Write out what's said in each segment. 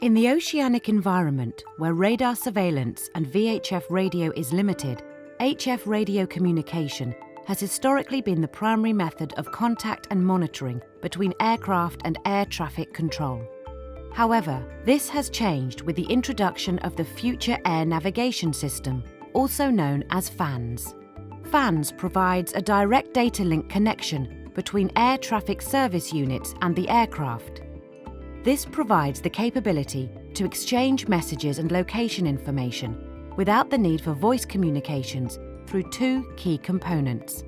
In the oceanic environment, where radar surveillance and VHF radio is limited, HF radio communication has historically been the primary method of contact and monitoring between aircraft and air traffic control. However, this has changed with the introduction of the Future Air Navigation System, also known as FANS. FANS provides a direct data link connection between air traffic service units and the aircraft. This provides the capability to exchange messages and location information without the need for voice communications through two key components.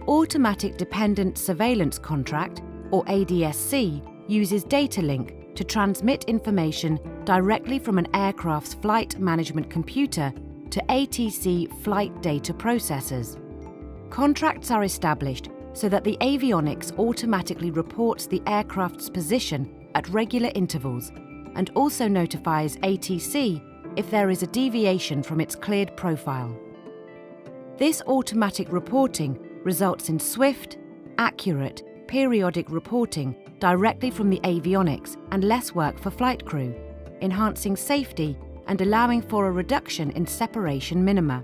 Automatic Dependent Surveillance Contract, or ADSC, uses data link to transmit information directly from an aircraft's flight management computer to ATC flight data processors. Contracts are established so that the avionics automatically reports the aircraft's position at regular intervals and also notifies ATC if there is a deviation from its cleared profile. This automatic reporting results in swift, accurate, periodic reporting directly from the avionics and less work for flight crew, enhancing safety and allowing for a reduction in separation minima.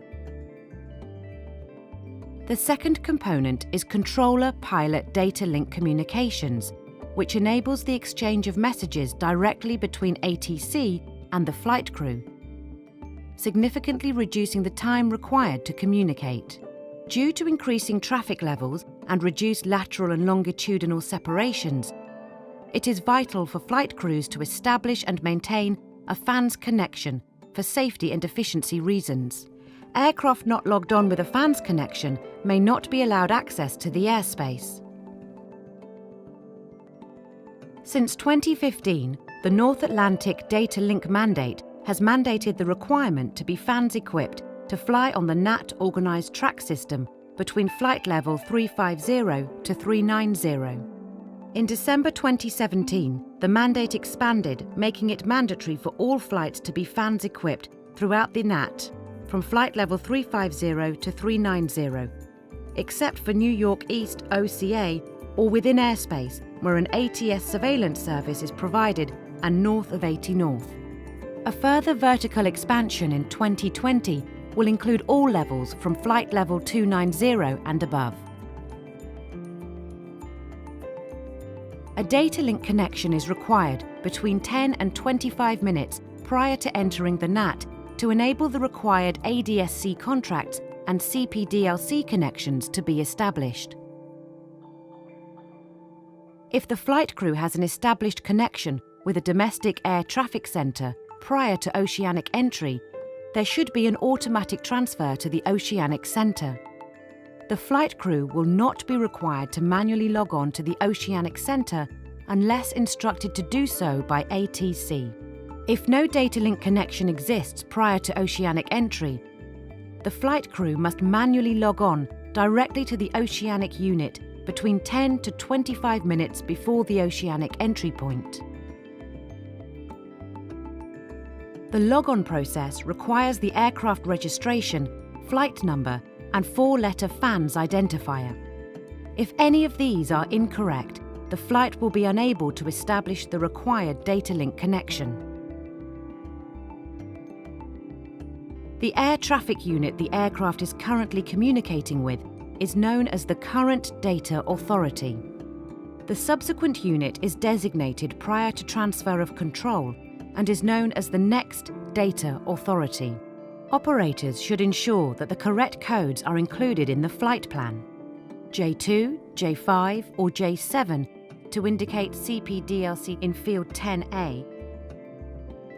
The second component is controller-pilot data link communications, which enables the exchange of messages directly between ATC and the flight crew, significantly reducing the time required to communicate. Due to increasing traffic levels and reduced lateral and longitudinal separations, it is vital for flight crews to establish and maintain a FANS connection for safety and efficiency reasons. Aircraft not logged on with a FANS connection may not be allowed access to the airspace. Since 2015, the North Atlantic Data Link Mandate has mandated the requirement to be FANS-equipped to fly on the NAT organised track system between flight level 350 to 390. In December 2017, the mandate expanded, making it mandatory for all flights to be FANS-equipped throughout the NAT, from flight level 350 to 390, except for New York East OCA or within airspace where an ATS surveillance service is provided and north of 80 North. A further vertical expansion in 2020 will include all levels from flight level 290 and above. A data link connection is required between 10 and 25 minutes prior to entering the NAT to enable the required ADSC contracts and CPDLC connections to be established. If the flight crew has an established connection with a domestic air traffic centre prior to oceanic entry, there should be an automatic transfer to the oceanic centre. The flight crew will not be required to manually log on to the oceanic centre unless instructed to do so by ATC. If no data link connection exists prior to oceanic entry, the flight crew must manually log on directly to the oceanic unit between 10 to 25 minutes before the oceanic entry point. The log-on process requires the aircraft registration, flight number, and 4-letter FANS identifier. If any of these are incorrect, the flight will be unable to establish the required data link connection. The air traffic unit the aircraft is currently communicating with is known as the Current Data Authority. The subsequent unit is designated prior to transfer of control and is known as the Next Data Authority. Operators should ensure that the correct codes are included in the flight plan: J2, J5 or J7 to indicate CPDLC in field 10A,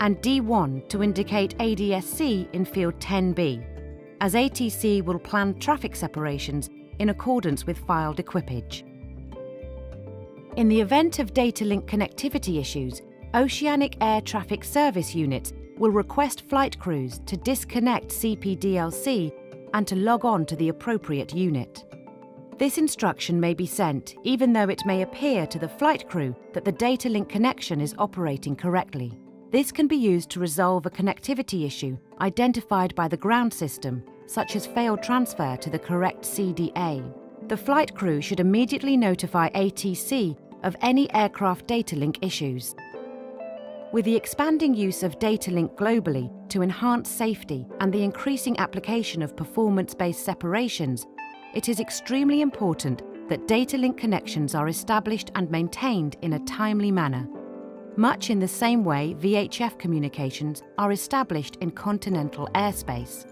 and D1 to indicate ADSC in field 10B, as ATC will plan traffic separations in accordance with filed equipage. In the event of data link connectivity issues, Oceanic Air Traffic Service units will request flight crews to disconnect CPDLC and to log on to the appropriate unit. This instruction may be sent even though it may appear to the flight crew that the data link connection is operating correctly. This can be used to resolve a connectivity issue identified by the ground system, such as failed transfer to the correct CDA. The flight crew should immediately notify ATC of any aircraft data link issues. With the expanding use of data link globally to enhance safety and the increasing application of performance-based separations, it is extremely important that data link connections are established and maintained in a timely manner, much in the same way VHF communications are established in continental airspace.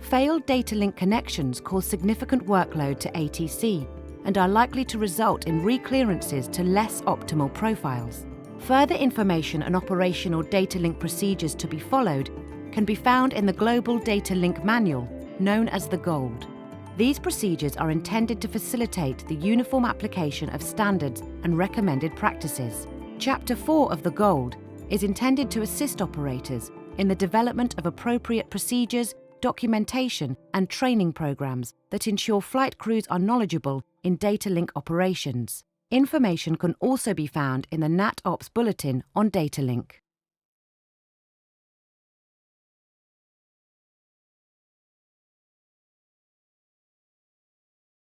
Failed data link connections cause significant workload to ATC and are likely to result in reclearances to less optimal profiles. Further information on operational data link procedures to be followed can be found in the Global Data Link Manual, known as the GOLD. These procedures are intended to facilitate the uniform application of standards and recommended practices. Chapter 4 of the GOLD is intended to assist operators in the development of appropriate procedures, documentation, and training programs that ensure flight crews are knowledgeable in data link operations. Information can also be found in the NAT Ops Bulletin on data link.